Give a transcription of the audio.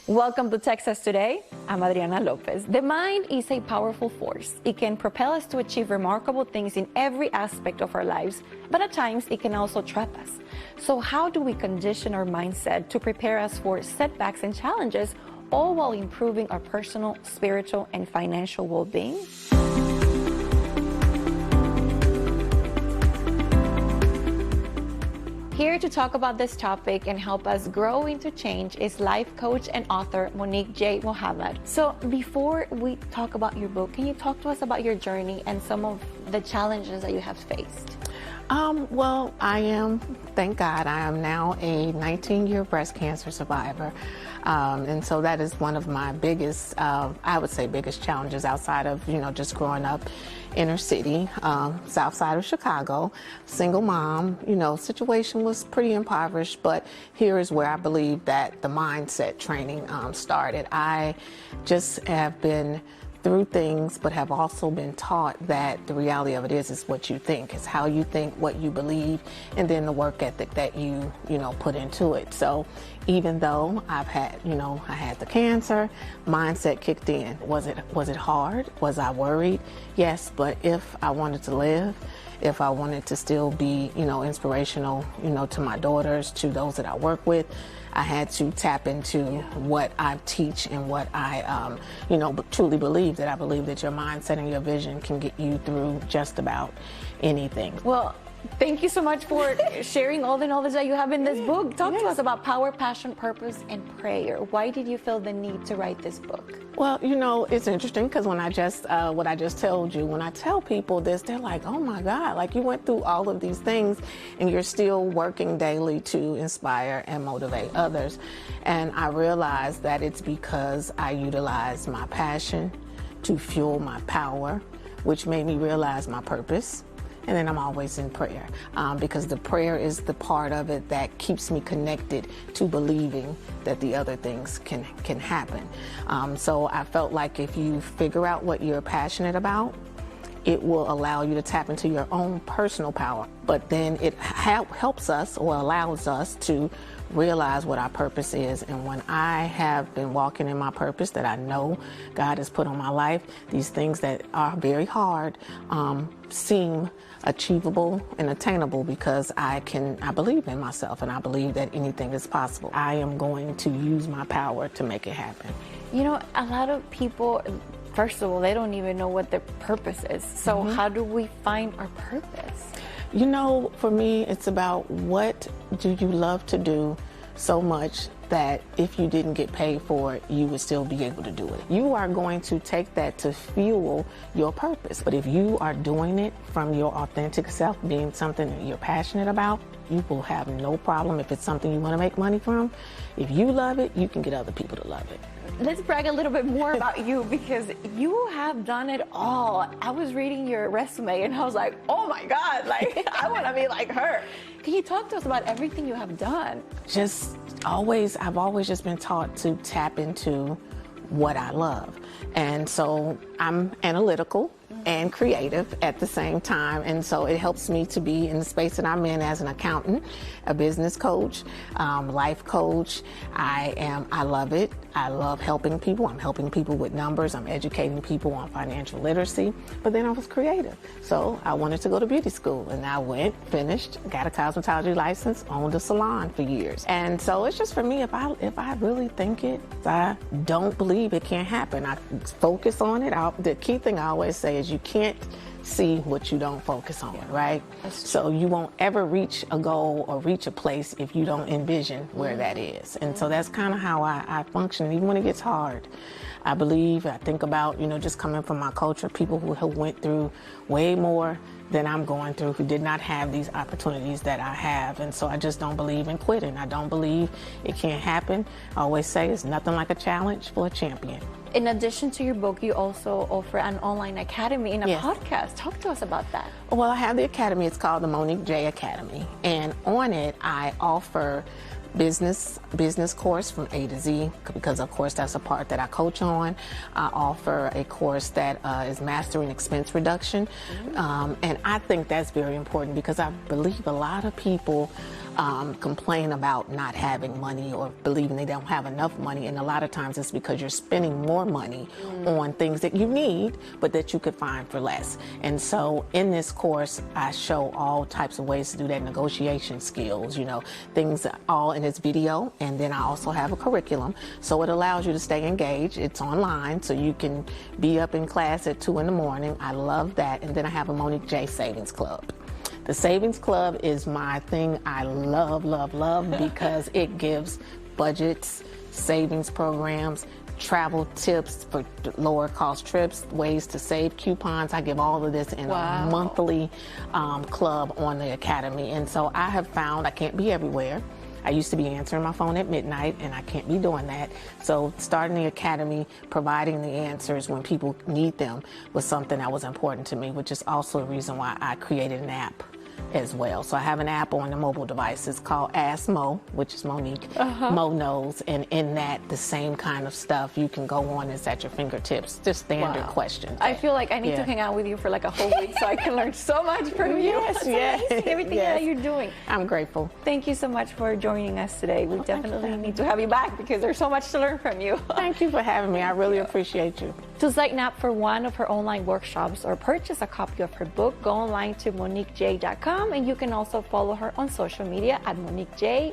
Welcome to Texas Today. I'm Adriana Lopez. The mind is a powerful force. It can propel us to achieve remarkable things in every aspect of our lives, but at times it can also trap us. So how do we condition our mindset to prepare us for setbacks and challenges, all while improving our personal, spiritual, and financial well-being? Here to talk about this topic and help us grow into change is life coach and author Monique J Muhammad. So before we talk about your book, can you talk to us about your journey and some of the challenges that you have faced? Well, thank God, I am now a 19-year breast cancer survivor. And so that is one of my biggest, I would say biggest challenges outside of, just growing up inner city, south side of Chicago, single mom, situation was pretty impoverished, but here is where I believe that the mindset training started. I just have been through things, but have also been taught that the reality of it is what you think. It's how you think, what you believe, and then the work ethic that you put into it. So even though I've had, I had the cancer, mindset kicked in. Was it hard? Was I worried? Yes, but if I wanted to live, if I wanted to still be, inspirational, to my daughters, to those that I work with, I had to tap into what I teach and what I, truly believe, that I believe that your mindset and your vision can get you through just about anything. Well, thank you so much for sharing all the knowledge that you have in this book. Talk to us about power, passion, purpose, and prayer. Why did you feel the need to write this book? Well, it's interesting because when what I just told you, when I tell people this, they're like, oh my God, like you went through all of these things and you're still working daily to inspire and motivate others. And I realized that it's because I utilize my passion to fuel my power, which made me realize my purpose. And then I'm always in prayer because the prayer is the part of it that keeps me connected to believing that the other things can happen. So I felt like if you figure out what you're passionate about, it will allow you to tap into your own personal power. But then it helps us or allows us to realize what our purpose is. And when I have been walking in my purpose that I know God has put on my life, these things that are very hard seem achievable and attainable because I believe in myself and I believe that anything is possible. I am going to use my power to make it happen. A lot of people, first of all, they don't even know what their purpose is. So how do we find our purpose? For me, it's about what do you love to do so much that if you didn't get paid for it, you would still be able to do it. You are going to take that to fuel your purpose. But if you are doing it from your authentic self, being something that you're passionate about, you will have no problem if it's something you want to make money from. If you love it, you can get other people to love it. Let's brag a little bit more about you because you have done it all. I was reading your resume and I was like, oh my God, I want to be like her. Can you talk to us about everything you have done? I've always just been taught to tap into what I love. And so I'm analytical and creative at the same time. And so it helps me to be in the space that I'm in as an accountant, a business coach, life coach. I love it. I love helping people. I'm helping people with numbers. I'm educating people on financial literacy. But then I was creative. So I wanted to go to beauty school and I went, finished, got a cosmetology license, owned a salon for years. And so it's just for me, if I really think it, I don't believe it can't happen. I focus on it. The key thing I always say is you can't see what you don't focus on, right? So you won't ever reach a goal or reach a place if you don't envision where that is. And so that's kind of how I function, even when it gets hard. I think about, just coming from my culture, people who went through way more than I'm going through, who did not have these opportunities that I have. And so I just don't believe in quitting. I don't believe it can't happen. I always say it's nothing like a challenge for a champion. In addition to your book, you also offer an online academy and a podcast. Talk to us about that. Well, I have the academy. It's called the Monique J Academy. And on it, I offer business course from A to Z, because of course that's a part that I coach on. I offer a course that is mastering expense reduction, and I think that's very important because I believe a lot of people complain about not having money or believing they don't have enough money, and a lot of times it's because you're spending more money on things that you need but that you could find for less. And so in this course I show all types of ways to do that, negotiation skills, you know, things all in this video, and then I also have a curriculum, so it allows you to stay engaged. It's online, so you can be up in class at 2 in the morning. I love that. And then I have a Monique J Savings Club. The Savings Club is my thing. I love, love, love because it gives budgets, savings programs, travel tips for lower cost trips, ways to save, coupons. I give all of this in a monthly club on the Academy. And so I have found I can't be everywhere. I used to be answering my phone at midnight, and I can't be doing that. So starting the Academy, providing the answers when people need them, was something that was important to me, which is also the reason why I created an app as well. So I have an app on the mobile device. It's called Ask Mo, which is Monique. Mo knows, and in that, the same kind of stuff you can go on. It's at your fingertips. Just standard questions. I feel like I need to hang out with you for like a whole week so I can learn so much from you. Yes, yes. Everything that you're doing. I'm grateful. Thank you so much for joining us today. We definitely need to have you back because there's so much to learn from you. Thank you for having me. I really appreciate you. To sign up for one of her online workshops or purchase a copy of her book, go online to MoniqueJ.com, and you can also follow her on social media at MoniqueJ